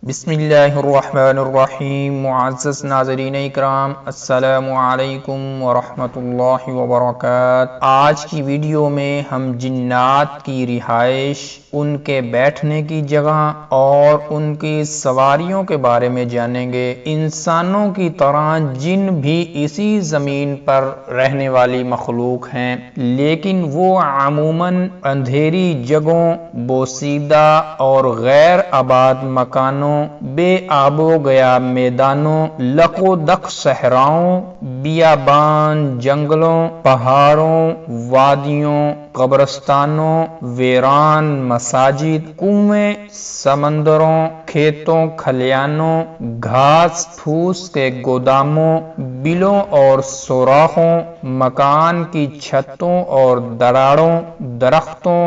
بسم اللہ الرحمن الرحیم۔ معزز ناظرین اکرام، السلام علیکم ورحمۃ اللہ وبرکاتہ۔ آج کی ویڈیو میں ہم جنات کی رہائش، ان کے بیٹھنے کی جگہ اور ان کی سواریوں کے بارے میں جانیں گے۔ انسانوں کی طرح جن بھی اسی زمین پر رہنے والی مخلوق ہیں، لیکن وہ عموماً اندھیری جگہوں، بوسیدہ اور غیر آباد مکانوں، بے آب و گیا میدانوں، لق و دق صحراؤں، بیابان، جنگلوں، پہاڑوں، وادیوں، قبرستانوں، ویران مساجد، کنویں، سمندروں، کھیتوں کھلیانوں، گھاس پھوس کے گوداموں، بلوں اور سوراخوں، مکان کی چھتوں اور دراڑوں، درختوں،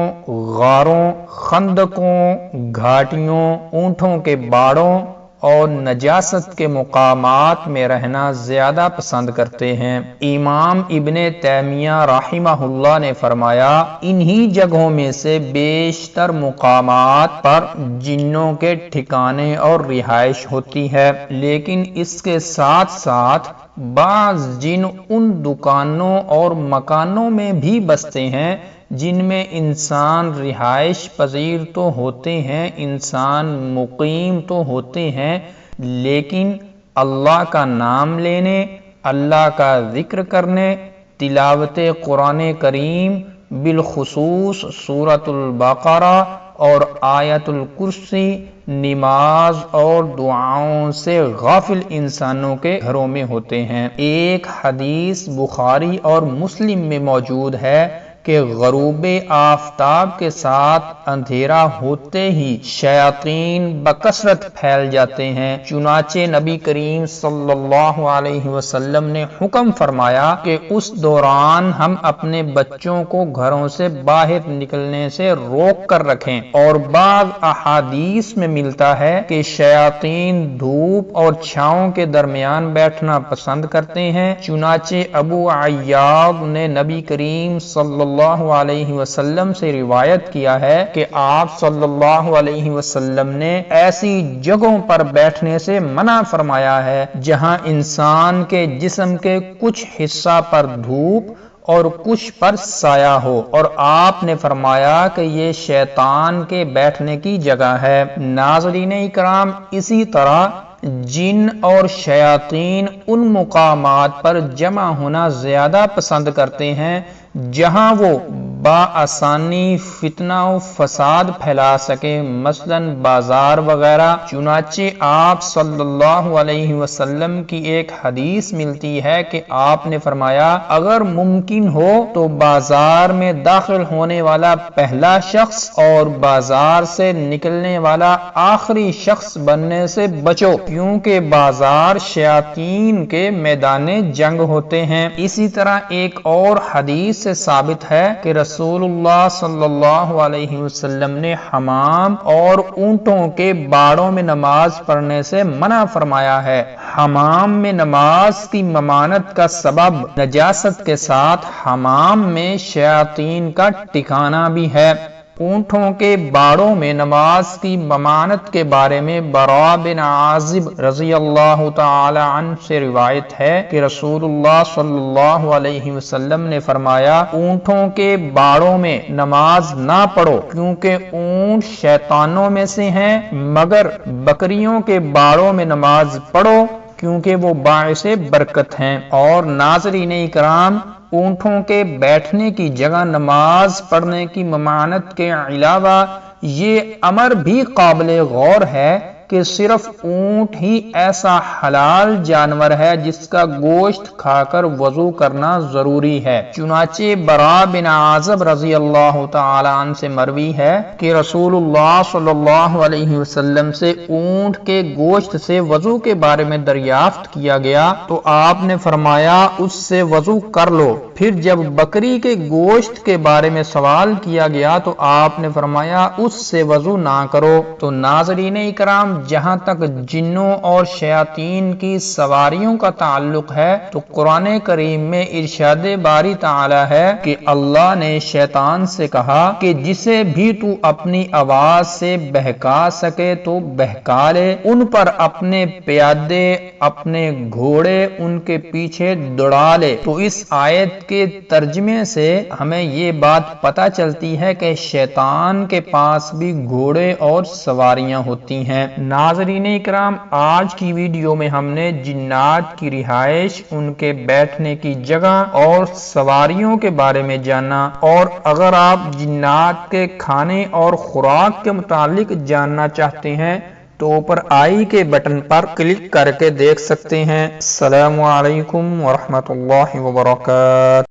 غاروں، خندقوں، گھاٹیوں، اونٹوں کے باڑوں اور نجاست کے مقامات میں رہنا زیادہ پسند کرتے ہیں۔ امام ابن تیمیہ رحمہ اللہ نے فرمایا، انہی جگہوں میں سے بیشتر مقامات پر جنوں کے ٹھکانے اور رہائش ہوتی ہے، لیکن اس کے ساتھ ساتھ بعض جن ان دکانوں اور مکانوں میں بھی بستے ہیں جن میں انسان رہائش پذیر تو ہوتے ہیں، انسان مقیم تو ہوتے ہیں، لیکن اللہ کا نام لینے، اللہ کا ذکر کرنے، تلاوت قرآن کریم، بالخصوص سورۃ البقرہ اور آیت الکرسی، نماز اور دعاؤں سے غافل انسانوں کے گھروں میں ہوتے ہیں۔ ایک حدیث بخاری اور مسلم میں موجود ہے کہ غروب آفتاب کے ساتھ اندھیرا ہوتے ہی شیاطین بکثرت پھیل جاتے ہیں، چنانچہ نبی کریم صلی اللہ علیہ وسلم نے حکم فرمایا کہ اس دوران ہم اپنے بچوں کو گھروں سے باہر نکلنے سے روک کر رکھیں، اور بعض احادیث میں ملتا ہے کہ شیاطین دھوپ اور چھاؤں کے درمیان بیٹھنا پسند کرتے ہیں، چنانچہ ابو عیاض نے نبی کریم صلی اللہ علیہ وسلم سے روایت کیا ہے کہ آپ صلی اللہ علیہ وسلم نے ایسی جگہوں پر بیٹھنے سے منع فرمایا ہے جہاں انسان کے جسم کے کچھ حصہ پر دھوپ اور کچھ پر سایہ ہو، اور آپ نے فرمایا کہ یہ شیطان کے بیٹھنے کی جگہ ہے۔ ناظرین اکرام، اسی طرح جن اور شیاطین ان مقامات پر جمع ہونا زیادہ پسند کرتے ہیں جہاں وہ بآسانی فتنہ و فساد پھیلا سکے، مثلا بازار وغیرہ۔ چنانچہ آپ صلی اللہ علیہ وسلم کی ایک حدیث ملتی ہے کہ آپ نے فرمایا، اگر ممکن ہو تو بازار میں داخل ہونے والا پہلا شخص اور بازار سے نکلنے والا آخری شخص بننے سے بچو، کیونکہ بازار شیاطین کے میدان جنگ ہوتے ہیں۔ اسی طرح ایک اور حدیث سے ثابت ہے کہ رسول اللہ صلی اللہ علیہ وسلم نے حمام اور اونٹوں کے باڑوں میں نماز پڑھنے سے منع فرمایا ہے۔ حمام میں نماز کی ممانعت کا سبب نجاست کے ساتھ حمام میں شیاطین کا ٹھکانہ بھی ہے۔ اونٹوں کے باڑوں میں نماز کی ممانعت کے بارے میں براء بن عازب رضی اللہ تعالی عنہ سے روایت ہے کہ رسول اللہ صلی اللہ علیہ وسلم نے فرمایا، اونٹوں کے باڑوں میں نماز نہ پڑھو کیونکہ اونٹ شیطانوں میں سے ہیں، مگر بکریوں کے باڑوں میں نماز پڑھو کیونکہ وہ باعث برکت ہیں۔ اور ناظرین اکرام، اونٹوں کے بیٹھنے کی جگہ نماز پڑھنے کی ممانعت کے علاوہ یہ امر بھی قابل غور ہے کہ صرف اونٹ ہی ایسا حلال جانور ہے جس کا گوشت کھا کر وضو کرنا ضروری ہے۔ چنانچہ براء بن عازب رضی اللہ تعالی عنہ سے مروی ہے کہ رسول اللہ صلی اللہ علیہ وسلم سے اونٹ کے گوشت سے وضو کے بارے میں دریافت کیا گیا تو آپ نے فرمایا، اس سے وضو کر لو۔ پھر جب بکری کے گوشت کے بارے میں سوال کیا گیا تو آپ نے فرمایا، اس سے وضو نہ کرو۔ تو ناظرین اکرام، جہاں تک جنوں اور شیاطین کی سواریوں کا تعلق ہے تو قرآن کریم میں ارشاد باری تعالی ہے کہ اللہ نے شیطان سے کہا کہ جسے بھی تو اپنی آواز سے بہکا سکے تو بہکا لے، ان پر اپنے پیادے اپنے گھوڑے ان کے پیچھے دوڑا لے۔ تو اس آیت کے ترجمے سے ہمیں یہ بات پتہ چلتی ہے کہ شیطان کے پاس بھی گھوڑے اور سواریاں ہوتی ہیں۔ ناظرین اکرام، آج کی ویڈیو میں ہم نے جنات کی رہائش، ان کے بیٹھنے کی جگہ اور سواریوں کے بارے میں جانا، اور اگر آپ جنات کے کھانے اور خوراک کے متعلق جاننا چاہتے ہیں تو اوپر آئی کے بٹن پر کلک کر کے دیکھ سکتے ہیں۔ السلام علیکم ورحمۃ اللہ وبرکاتہ۔